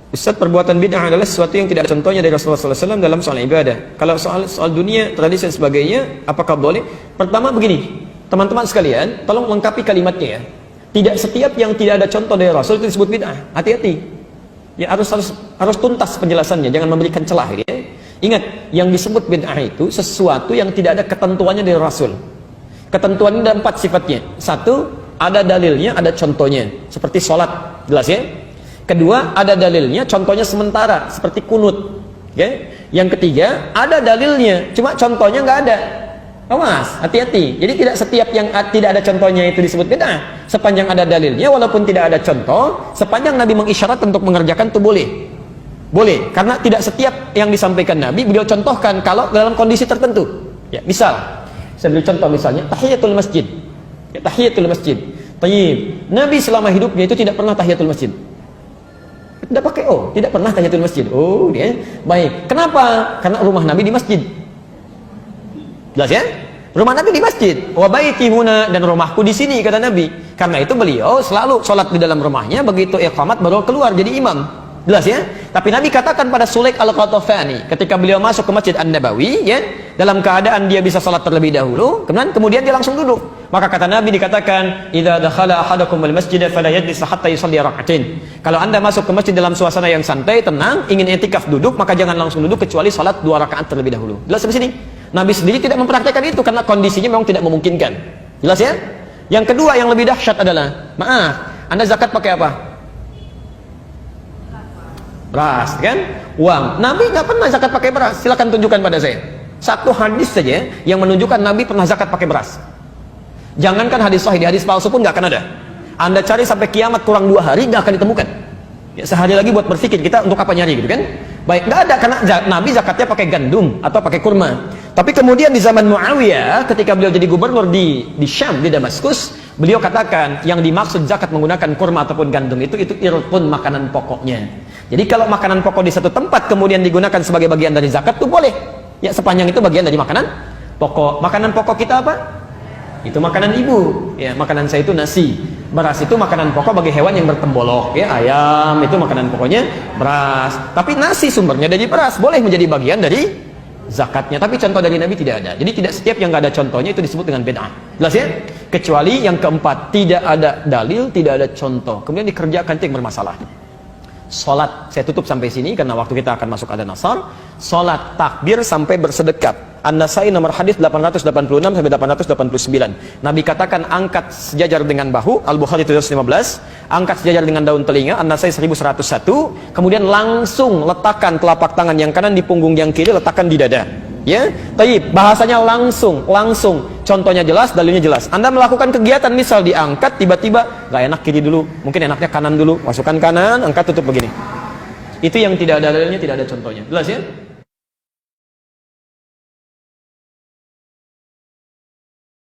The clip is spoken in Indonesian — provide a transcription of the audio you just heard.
Ustaz, perbuatan bid'ah adalah sesuatu yang tidak ada contohnya dari Rasulullah SAW dalam soal ibadah. Kalau soal dunia, tradisi dan sebagainya, apakah boleh? Pertama begini, teman-teman sekalian, tolong lengkapi kalimatnya ya. Tidak setiap yang tidak ada contoh dari Rasul itu disebut bid'ah. Hati-hati. Ya harus tuntas penjelasannya, jangan memberikan celah ya. Ingat, yang disebut bid'ah itu sesuatu yang tidak ada ketentuannya dari Rasul. Ketentuan ini ada 4 sifatnya. 1, ada dalilnya, ada contohnya. Seperti sholat, jelas ya. Kedua, ada dalilnya, contohnya sementara, seperti kunut. Okay? Yang ketiga, ada dalilnya, cuma contohnya nggak ada. Awas, hati-hati. Jadi tidak setiap yang tidak ada contohnya itu disebut bid'ah. Sepanjang ada dalilnya, walaupun tidak ada contoh, sepanjang Nabi mengisyarat untuk mengerjakan itu boleh. Boleh, karena tidak setiap yang disampaikan Nabi beliau contohkan kalau dalam kondisi tertentu. Ya, misal, saya beri contoh misalnya, tahiyatul masjid. Ya, tahiyatul masjid. Tayyib. Nabi selama hidupnya itu tidak pernah tahiyatul masjid. Tidak pakai tidak pernah tahiyatul masjid. Dia baik. Kenapa? Karena rumah Nabi di masjid. Jelas ya? Rumah Nabi di masjid. Wa baiti huna, dan rumahku di sini kata Nabi. Karena itu beliau selalu sholat di dalam rumahnya, begitu iqamat baru keluar jadi imam. Jelas ya? Tapi Nabi katakan pada Sulaik al-Qatafani ketika beliau masuk ke Masjid An-Nabawi ya, dalam keadaan dia bisa salat terlebih dahulu, kemudian dia langsung duduk. Maka kata Nabi dikatakan, "Idza dakhala ahadukum al-masjid fala yajlis hatta yusalli rak'atain." Kalau Anda masuk ke masjid dalam suasana yang santai, tenang, ingin i'tikaf duduk, maka jangan langsung duduk kecuali salat 2 rakaat terlebih dahulu. Jelas sampai sini? Nabi sendiri tidak mempraktikkan itu karena kondisinya memang tidak memungkinkan. Jelas ya? Yang kedua yang lebih dahsyat adalah, maaf, Anda zakat pakai apa? Beras, kan? Uang. Nabi nggak pernah zakat pakai beras. Silakan tunjukkan pada saya. Satu hadis saja yang menunjukkan Nabi pernah zakat pakai beras. Jangankan hadis sahih, di hadis palsu pun nggak akan ada. Anda cari sampai kiamat kurang 2 hari nggak akan ditemukan. Ya, sehari lagi buat berpikir kita untuk apa nyari gitu kan? Baik, nggak ada karena Nabi zakatnya pakai gandum atau pakai kurma. Tapi kemudian di zaman Muawiyah ketika beliau jadi gubernur di Syam, di Damaskus, beliau katakan yang dimaksud zakat menggunakan kurma ataupun gandum itu irpun makanan pokoknya. Jadi kalau makanan pokok di satu tempat kemudian digunakan sebagai bagian dari zakat itu boleh. Ya sepanjang itu bagian dari makanan pokok. Makanan pokok kita apa? Itu makanan ibu. Ya, makanan saya itu nasi. Beras itu makanan pokok bagi hewan yang bertembolok. Ya, ayam itu makanan pokoknya beras. Tapi nasi sumbernya dari beras, boleh menjadi bagian dari zakatnya. Tapi contoh dari Nabi tidak ada. Jadi tidak setiap yang nggak ada contohnya itu disebut dengan bid'ah. Jelas ya? Kecuali yang keempat, tidak ada dalil, tidak ada contoh. Kemudian dikerjakan itu yang bermasalah. Salat, saya tutup sampai sini karena waktu kita akan masuk adzan asar. Salat takbir sampai bersedekat. An-Nasai nomor hadis 886 sampai 889. Nabi katakan angkat sejajar dengan bahu, Al-Bukhari 715, angkat sejajar dengan daun telinga, An-Nasai 1101, kemudian langsung letakkan telapak tangan yang kanan di punggung yang kiri, letakkan di dada. Ya, taib, bahasanya langsung. Contohnya jelas, dalilnya jelas. Anda melakukan kegiatan misal diangkat, tiba-tiba nggak enak kiri dulu, mungkin enaknya kanan dulu, masukkan kanan, angkat tutup begini. Itu yang tidak ada dalilnya, tidak ada contohnya. Jelas ya?